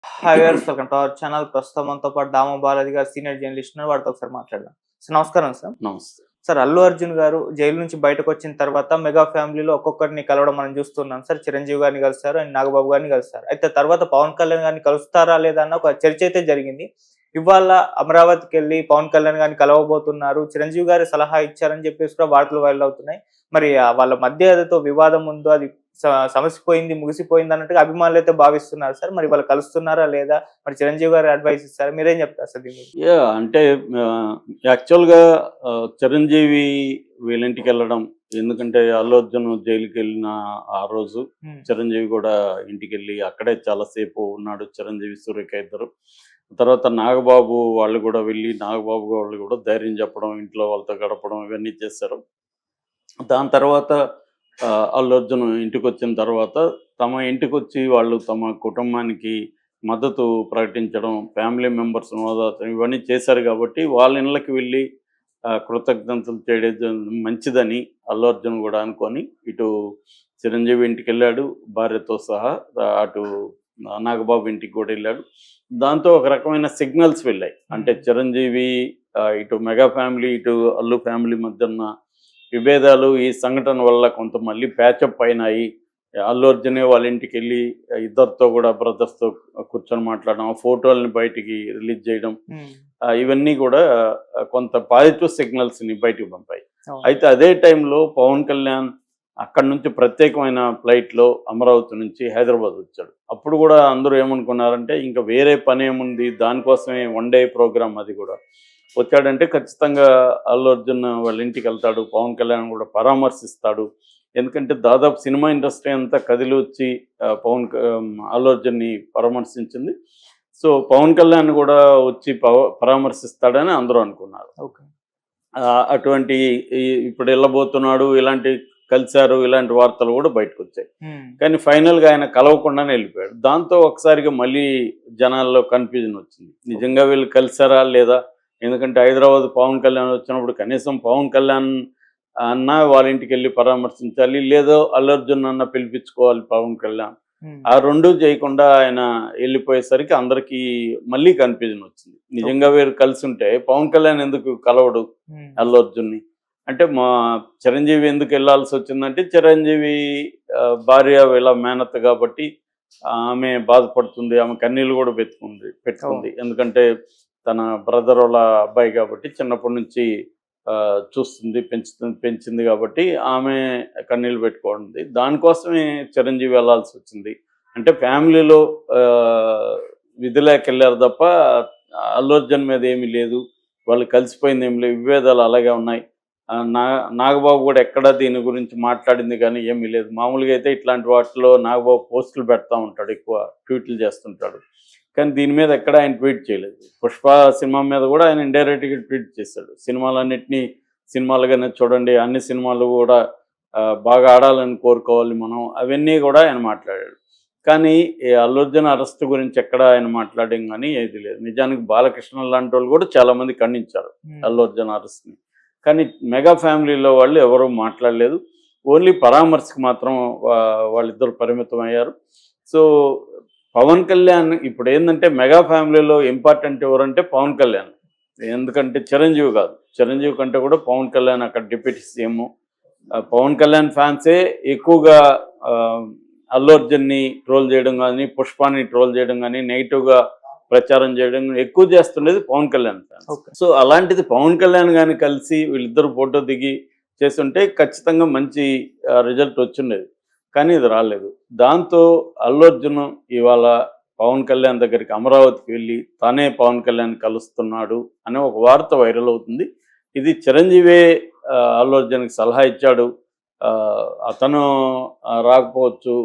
Hi viewers, welcome to our channel. ప్రస్తుతం మనతో పాటు దామ బాలాజీ గారు సీనియర్ జర్నలిస్ట్ ఉన్నారు. వారితో ఒకసారి మాట్లాడదాం. సార్ నమస్కారం సార్. నమస్తే. సార్, అల్లు అర్జున్ గారు జైలు నుంచి బయటకు వచ్చిన తర్వాత మెగా ఫ్యామిలీలో ఒక్కొక్కరిని కలవడం మనం చూస్తున్నాం సార్. చిరంజీవి గారిని కలిసారు అండ్ నాగబాబు గారిని కలిసారు. అయితే తర్వాత పవన్ కళ్యాణ్ గారిని కలుస్తారా లేదా అన్న ఒక చర్చ అయితే జరిగింది. ఇవాళ అమరావతికి వెళ్ళి పవన్ కళ్యాణ్ గారిని కలవబోతున్నారు. చిరంజీవి గారి సలహా ఇచ్చారని చెప్పేసి కూడా వార్తలు వైరల్ అవుతున్నాయి. మరి వాళ్ళ మధ్య ఏదైతే వివాదం ఉందో అది సమసిపోయింది, ముగిసిపోయింది అన్నట్టుగా అభిమానులు అయితే భావిస్తున్నారు సార్. మరి వాళ్ళు కలుస్తున్నారా లేదా? మరి చిరంజీవి గారు అడ్వైస్ ఇస్తారా? మీరేం చెప్తారు సార్ దీని గురించి? అంటే యాక్చువల్‌గా చిరంజీవి వీళ్ళింటికి వెళ్ళడం, ఎందుకంటే అల్లు అర్జున్ జైలుకి వెళ్ళిన ఆ రోజు హ్మ్. చిరంజీవి కూడా ఇంటికెళ్ళి అక్కడే చాలాసేపు ఉన్నాడు. చిరంజీవి, సూర్యక ఇద్దరు. తర్వాత నాగబాబు వాళ్ళు కూడా వెళ్ళి నాగబాబు వాళ్ళు కూడా ధైర్యం చెప్పడం, ఇంట్లో వాళ్ళతో గడపడం ఇవన్నీ చేశారు. దాని తర్వాత అల్లు అర్జున్ ఇంటికొచ్చిన తర్వాత తమ ఇంటికొచ్చి వాళ్ళు తమ కుటుంబానికి మద్దతు ప్రకటించడం, ఫ్యామిలీ మెంబర్స్ ఓదార్చడం ఇవన్నీ చేశారు కాబట్టి వాళ్ళ ఇళ్ళకి వెళ్ళి కృతజ్ఞతలు చేయడం మంచిదని అల్లు అర్జున్ కూడా అనుకొని ఇటు చిరంజీవి ఇంటికెళ్ళాడు భార్యతో సహా. అటు నాగబాబు ఇంటికి కూడా వెళ్ళాడు. దాంతో ఒక రకమైన సిగ్నల్స్ వెళ్ళాయి. అంటే చిరంజీవి, ఇటు మెగా ఫ్యామిలీ, ఇటు అల్లు ఫ్యామిలీ మధ్య ఉన్న విభేదాలు ఈ సంఘటన వల్ల కొంత మళ్ళీ ప్యాచప్ అయినాయి. అల్లు అర్జునే వాళ్ళ ఇంటికెళ్ళి ఇద్దరితో కూడా బ్రదర్స్‌తో కూర్చొని మాట్లాడడం, ఆ ఫోటోలని బయటికి రిలీజ్ చేయడం, ఇవన్నీ కూడా కొంత పాజిటివ్ సిగ్నల్స్‌ని బయటికి పంపాయి. అవును. అయితే అదే టైంలో పవన్ కళ్యాణ్ అక్కడి నుంచి ప్రత్యేకమైన ఫ్లైట్‌లో అమరావతి నుంచి హైదరాబాద్ వచ్చాడు. అప్పుడు కూడా అందరూ ఏమనుకున్నారంటే ఇంక వేరే పనేముంది, దానికోసమే వన్ డే ప్రోగ్రామ్ అది కూడా. వచ్చాడంటే ఖచ్చితంగా అల్లు అర్జున్ వాళ్ళ ఇంటికెళ్తాడు. పవన్ కళ్యాణ్ కూడా పరామర్శిస్తాడు. ఎందుకంటే దాదాపు సినిమా ఇండస్ట్రీ అంతా కదిలొచ్చి అల్లు అర్జున్‌ని పరామర్శించింది. సో, పవన్ కళ్యాణ్ కూడా వచ్చి పరామర్శిస్తాడని అందరూ అనుకున్నారు. ఓకే. అటువంటి ఇప్పుడు ఎళ్ళబోతున్నాడు, ఇలాంటి కలిసారు, ఇలాంటి వార్తలు కూడా బయటకొచ్చాయి. కానీ ఫైనల్‌గా ఆయన కలవకుండానే ఎళ్ళిపోయాడు. దాంతో ఒకసారిగా మళ్ళీ జనాల్లో కన్‌ఫ్యూజన్ వచ్చింది. నిజంగా వీళ్ళు కలిసారా లేదా? ఎందుకంటే హైదరాబాద్ పవన్ కళ్యాణ్ వచ్చినప్పుడు కనీసం పవన్ కళ్యాణ్ అన్నా వాళ్ళ ఇంటికెళ్ళి పరామర్శించాలి. లేదో అల్లు అర్జున్ అన్నా పిలిపించుకోవాలి పవన్ కళ్యాణ్. ఆ 2 చేయకుండా ఆయన ఎళ్ళిపోయేసరికి అందరికీ మళ్ళీ కన్‌ఫ్యూజన్ వచ్చింది. నిజంగా వీరు కలిసుంటే పవన్ కళ్యాణ్ ఎందుకు కలవడు అల్లు అర్జున్‌ని? అంటే చిరంజీవి ఎందుకు ఎళ్ళాల్సొచ్చిందంటే చిరంజీవి భార్య వీళ్ళ మేనత్త కాబట్టి ఆమె బాధపడుతుంది. ఆమె కన్నీళ్ళు కూడా పెట్టుకుంది. ఎందుకంటే తన బ్రదర్ వాళ్ళ అబ్బాయి కాబట్టి చిన్నప్పటి నుంచి చూస్తుంది, పెంచింది కాబట్టి ఆమె కన్నీళ్ళు పెట్టుకుంది. దానికోసమే చిరంజీవి వెళ్ళాల్సొచ్చింది. అంటే ఫ్యామిలీలో విధి లేక ఎళ్లారు తప్ప అల్లు అర్జున్ మీద ఏమీ లేదు. వాళ్ళు కలిసిపోయింది ఏమి లేదు. విభేదాలు అలాగే ఉన్నాయి. నాగబాబు కూడా ఎక్కడ దీని గురించి మాట్లాడింది కానీ ఏమీ లేదు. మామూలుగా అయితే ఇట్లాంటి వాటిలో నాగబాబు పోస్టులు పెడతా ఉంటాడు, ఎక్కువ ట్వీట్లు చేస్తుంటాడు. కానీ దీని మీద ఎక్కడ ఆయన ట్వీట్ చేయలేదు. 'పుష్ప' సినిమా మీద కూడా ఆయన ఇండైరెక్ట్‌గా ట్వీట్ చేశాడు. సినిమాలన్నిటినీ సినిమాలుగానే చూడండి, అన్ని సినిమాలు కూడా బాగా ఆడాలని కోరుకోవాలి మనం, అవన్నీ కూడా ఆయన మాట్లాడాడు. కానీ ఈ అల్లు అర్జున్ అరెస్ట్ గురించి ఎక్కడ ఆయన మాట్లాడడం కానీ ఏది లేదు. నిజానికి బాలకృష్ణ లాంటి వాళ్ళు కూడా చాలామంది ఖండించారు అల్లు అర్జున్ అరెస్ట్‌ని. కానీ మెగా ఫ్యామిలీలో వాళ్ళు ఎవరూ మాట్లాడలేదు. ఓన్లీ పరామర్శకు మాత్రం వాళ్ళిద్దరు పరిమితం అయ్యారు. సో, పవన్ కళ్యాణ్ ఇప్పుడు ఏందంటే మెగా ఫ్యామిలీలో ఇంపార్టెంట్ ఎవరంటే పవన్ కళ్యాణ్. ఎందుకంటే చిరంజీవి కాదు. చిరంజీవి కంటే కూడా పవన్ కళ్యాణ్ అక్కడ డిప్యూటీ సీఎం. పవన్ కళ్యాణ్ ఫ్యాన్సే ఎక్కువగా అల్లు అర్జున్‌ని ట్రోల్ చేయడం గానీ, పుష్పాని ట్రోల్ చేయడం గానీ, నెగెటివ్‌గా ప్రచారం చేయడం ఎక్కువ చేస్తుండేది Pawan Kalyan fans. Okay. So, అలాంటిది పవన్ కళ్యాణ్ గాని కలిసి వీళ్ళిద్దరు ఫోటో దిగి చేసుంటే ఖచ్చితంగా మంచి రిజల్ట్ వచ్చుండేది. కానీ ఇది రాలేదు. దాంతో అల్లు అర్జున్ ఇవాళ పవన్ కళ్యాణ్ దగ్గరికి అమరావతికి వెళ్ళి తానే పవన్ కళ్యాణ్ కలుస్తున్నాడు అనే ఒక వార్త వైరల్ అవుతుంది. ఇది చిరంజీవే అల్లు అర్జున్‌కి సలహా ఇచ్చాడు. అతను రాకపోవచ్చు.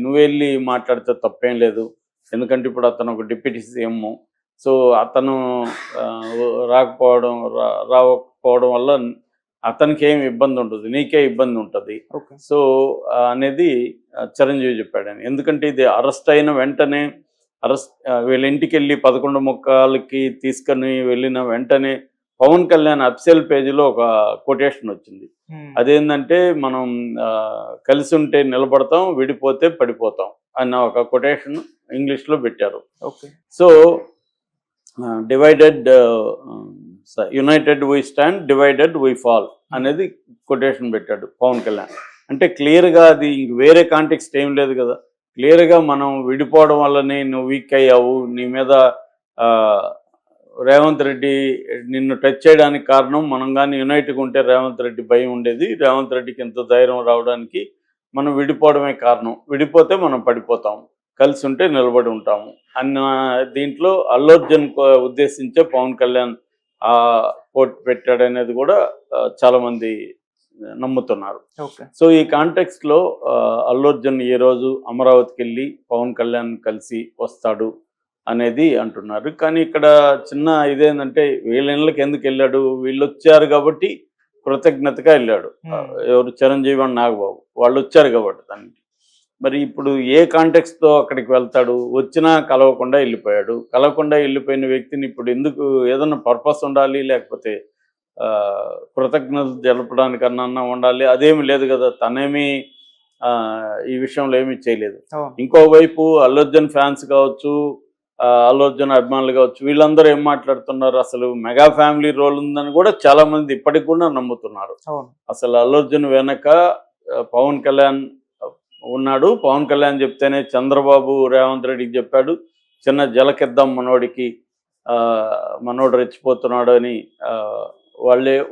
నువ్వెళ్ళి మాట్లాడితే తప్పేం లేదు. ఎందుకంటే ఇప్పుడు అతను ఒక డిప్యూటీ సీఎం. సో, అతను రాకపోవడం వల్ల అతనికేమి ఇబ్బంది ఉండదు, నీకే ఇబ్బంది ఉంటుంది. ఓకే. సో, అనేది చిరంజీవి చెప్పాడని. ఎందుకంటే ఇది అరెస్ట్ అయిన వెంటనే వీళ్ళ ఇంటికెళ్ళి 11:45కి తీసుకొని వెళ్ళిన వెంటనే పవన్ కళ్యాణ్ అఫీషియల్ పేజీలో ఒక కొటేషన్ వచ్చింది. అదేంటంటే మనం కలిసి ఉంటే నిలబడతాం, విడిపోతే పడిపోతాం అన్న ఒక కొటేషన్ ఇంగ్లీష్లో పెట్టారు. Okay. So divided United we stand, divided we fall అనేది కొటేషన్ పెట్టాడు పవన్ కళ్యాణ్. అంటే క్లియర్గా అది ఇంక వేరే కాంటెక్స్ట్ ఏం లేదు కదా. క్లియర్గా మనం విడిపోవడం వల్లనే నువ్వు వీక్ అయ్యావు, నీ మీద రేవంత్ రెడ్డి నిన్ను టచ్ చేయడానికి కారణం మనం కానీ యునైట్గా ఉంటే రేవంత్ రెడ్డి భయం ఉండేది, రేవంత్ రెడ్డికి ఎంత ధైర్యం రావడానికి మనం విడిపోవడమే కారణం, విడిపోతే మనం పడిపోతాం, కలిసి ఉంటే నిలబడి ఉంటాము అన్న దీంట్లో అల్లు అర్జున్ ఉద్దేశించే పవన్ కళ్యాణ్ ఆ కోట్ పెట్టాడనేది కూడా చాలామంది నమ్ముతున్నారు. సో ఈ కాంటెక్స్ట్లో అల్లు అర్జున్ ఈ రోజు అమరావతికి వెళ్ళి పవన్ కళ్యాణ్ కలిసి వస్తాడు అనేది అంటున్నారు. కానీ ఇక్కడ చిన్న ఇదేంటంటే వీళ్ళ ఇళ్ళకి ఎందుకు వెళ్ళాడు, వీళ్ళు వచ్చారు కాబట్టి కృతజ్ఞతగా వెళ్ళాడు. ఎవరు చిరంజీవి అండ్ నాగబాబు వాళ్ళు వచ్చారు కాబట్టి దానికి. మరి ఇప్పుడు ఏ కాంటెక్స్తో అక్కడికి వెళ్తాడు, వచ్చినా కలవకుండా వెళ్ళిపోయాడు. కలవకుండా వెళ్ళిపోయిన వ్యక్తిని ఇప్పుడు ఎందుకు, ఏదన్నా పర్పస్ ఉండాలి, లేకపోతే కృతజ్ఞతలు జరపడానికన్నా ఉండాలి, అదేమి లేదు కదా. తనేమి ఈ విషయంలో ఏమీ చేయలేదు. ఇంకోవైపు అల్లు అర్జున్ ఫ్యాన్స్ కావచ్చు, అల్లు అర్జున్ అభిమానులు కావచ్చు, వీళ్ళందరూ ఏం మాట్లాడుతున్నారు, అసలు మెగా ఫ్యామిలీ రోల్ ఉందని కూడా చాలా మంది ఇప్పటికి కూడా నమ్ముతున్నారు. అసలు అల్లు అర్జున్ వెనక పవన్ కళ్యాణ్ ఉన్నాడు. పవన్ కళ్యాణ్ చెప్తేనే చంద్రబాబు రేవంత్ రెడ్డికి చెప్పాడు, చిన్న జలకిద్దాం మనోడికి, మనోడు రెచ్చిపోతున్నాడు అని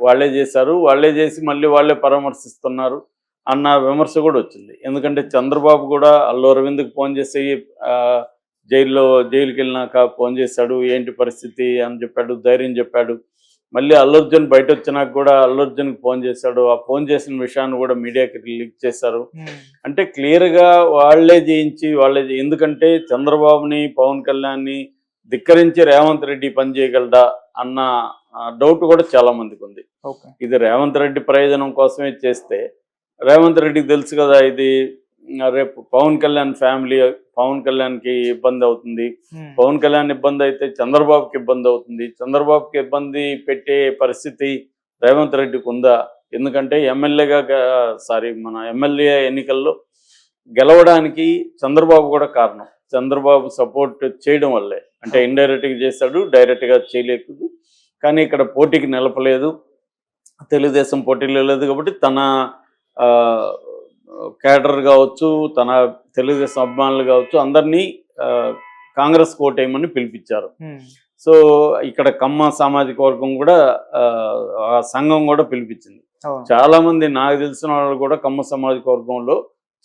వాళ్ళే చేశారు, వాళ్ళే చేసి మళ్ళీ వాళ్ళే పరామర్శిస్తున్నారు అన్న విమర్శ కూడా వచ్చింది. ఎందుకంటే చంద్రబాబు కూడా అల్లు అరవింద్కి ఫోన్ చేసి జైలుకి వెళ్ళినాక ఫోన్ చేశాడు, ఏంటి పరిస్థితి అని చెప్పాడు, ధైర్యం చెప్పాడు. మళ్ళీ అల్లు అర్జున్ బయట వచ్చినాక కూడా అల్లు అర్జున్కి ఫోన్ చేశాడు, ఆ ఫోన్ చేసిన విషయాన్ని కూడా మీడియాకి లీక్ చేశారు. అంటే క్లియర్గా వాళ్ళే చేయించి ఎందుకంటే చంద్రబాబుని పవన్ కళ్యాణ్ని ధిక్కరించి రేవంత్ రెడ్డి పని చేయగలడా అన్న డౌట్ కూడా చాలా మందికి ఉంది. ఇది రేవంత్ రెడ్డి ప్రయోజనం కోసమే చేస్తే, రేవంత్ రెడ్డికి తెలుసు కదా ఇది రేపు పవన్ కళ్యాణ్ ఫ్యామిలీ, పవన్ కళ్యాణ్కి ఇబ్బంది అవుతుంది, పవన్ కళ్యాణ్ ఇబ్బంది అయితే చంద్రబాబుకి ఇబ్బంది అవుతుంది, చంద్రబాబుకి ఇబ్బంది పెట్టే పరిస్థితి రేవంత్ రెడ్డికి ఉందా. ఎందుకంటే మన ఎమ్మెల్యే ఎన్నికల్లో గెలవడానికి చంద్రబాబు కూడా కారణం. చంద్రబాబు సపోర్ట్ చేయడం వల్లే, అంటే ఇండైరెక్ట్గా చేశాడు, డైరెక్ట్గా చేయలేదు. కానీ ఇక్కడ పోటీకి నిలపలేదు, తెలుగుదేశం పోటీలో లేదు కాబట్టి తన క్యాడర్ కావచ్చు, తన తెలుగుదేశం అభిమానులు కావచ్చు, అందరినీ కాంగ్రెస్ కోటేయమని పిలిపించారు. సో ఇక్కడ కమ్మ సామాజిక వర్గం కూడా ఆ సంఘం కూడా పిలిపించింది. చాలా మంది నాకు తెలిసిన వాళ్ళు కూడా కమ్మ సామాజిక వర్గంలో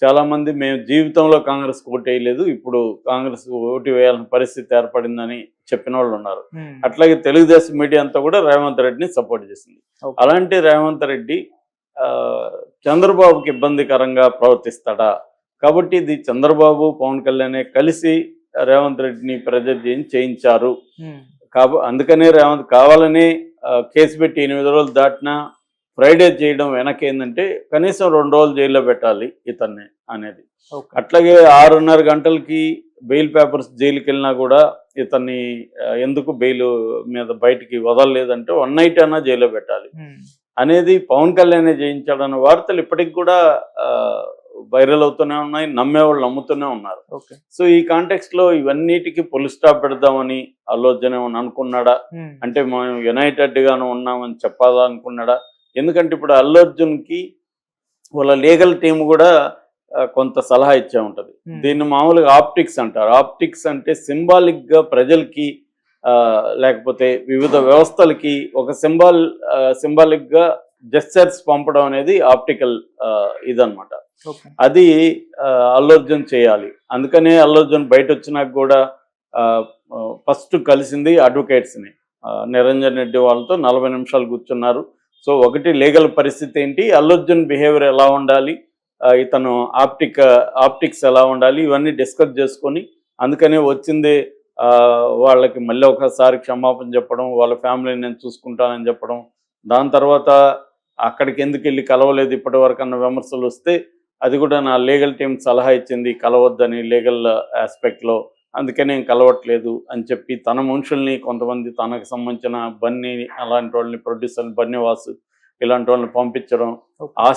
చాలా మంది మేము జీవితంలో కాంగ్రెస్ ఓటు వేయలేదు, ఇప్పుడు కాంగ్రెస్ ఓటు వేయాల్సిన పరిస్థితి ఏర్పడిందని చెప్పిన వాళ్ళు ఉన్నారు. అట్లాగే తెలుగుదేశం మీడియా అంతా కూడా రేవంత్ రెడ్డిని సపోర్ట్ చేసింది. అలాంటి రేవంత్ రెడ్డి చంద్రబాబుకి ఇబ్బందికరంగా ప్రవర్తిస్తాడా, కాబట్టి ఇది చంద్రబాబు పవన్ కళ్యాణ్ కలిసి రేవంత్ రెడ్డిని ప్రెజర్ చేయించారు. అందుకనే రేవంత్ కావాలని కేసు పెట్టి 8 రోజులు దాటినా ఫ్రైడే చేయడం వెనక ఏంటంటే కనీసం 2 రోజులు జైల్లో పెట్టాలి ఇతన్ని అనేది. అట్లాగే 6:30 గంటలకి బెయిల్ పేపర్స్ జైలుకి వెళ్ళినా కూడా ఇతన్ని ఎందుకు బెయిల్ మీద బయటికి వదలలేదంటే 1 నైట్ అయినా జైల్లో పెట్టాలి అనేది పవన్ కళ్యాణ్ చేయించాడన్న వార్తలు ఇప్పటికి కూడా వైరల్ అవుతూనే ఉన్నాయి, నమ్మేవాళ్ళు నమ్ముతూనే ఉన్నారు. సో ఈ కాంటెక్స్ట్ లో ఇవన్నిటికీ ఫుల్ స్టాప్ పెడదామని అల్లు అర్జున్ ఏమని అనుకున్నాడా, అంటే మనం యునైటెడ్ గాను ఉన్నామని చెప్పాలా అనుకున్నాడా. ఎందుకంటే ఇప్పుడు అల్లు అర్జున్కి వాళ్ళ లీగల్ టీం కూడా కొంత సలహా ఇచ్చే ఉంటుంది. దీన్ని మామూలుగా ఆప్టిక్స్ అంటారు. ఆప్టిక్స్ అంటే సింబాలిక్గా ప్రజలకి లేకపోతే వివిధ వ్యవస్థలకి ఒక సింబాలిక్గా జెస్చర్స్ పంపడం అనేది ఆప్టికల్ ఇదనమాట. అది అల్లు అర్జున్ చేయాలి. అందుకనే అల్లు అర్జున్ బయట వచ్చినాక కూడా ఫస్ట్ కలిసింది అడ్వకేట్స్ని, నిరంజన్ రెడ్డి వాళ్ళతో 40 నిమిషాలు కూర్చున్నారు. సో ఒకటి లీగల్ పరిస్థితి ఏంటి, అల్లు అర్జున్ బిహేవియర్ ఎలా ఉండాలి, ఇతను ఆప్టిక్స్ ఎలా ఉండాలి, ఇవన్నీ డిస్కస్ చేసుకొని అందుకనే వచ్చింది వాళ్ళకి మళ్ళీ ఒకసారి క్షమాపణ చెప్పడం, వాళ్ళ ఫ్యామిలీని నేను చూసుకుంటానని చెప్పడం, దాని తర్వాత అక్కడికి ఎందుకు వెళ్ళి కలవలేదు ఇప్పటి వరకు అన్న విమర్శలు వస్తే అది కూడా నా లీగల్ టీం సలహా ఇచ్చింది కలవద్దని లీగల్ ఆస్పెక్ట్లో, అందుకే నేను కలవట్లేదు అని చెప్పి తన మనుషుల్ని కొంతమంది తనకు సంబంధించిన బన్నీ అలాంటి వాళ్ళని, ప్రొడ్యూసర్ బన్నీవాసు ఇలాంటి వాళ్ళని పంపించడం, ఆ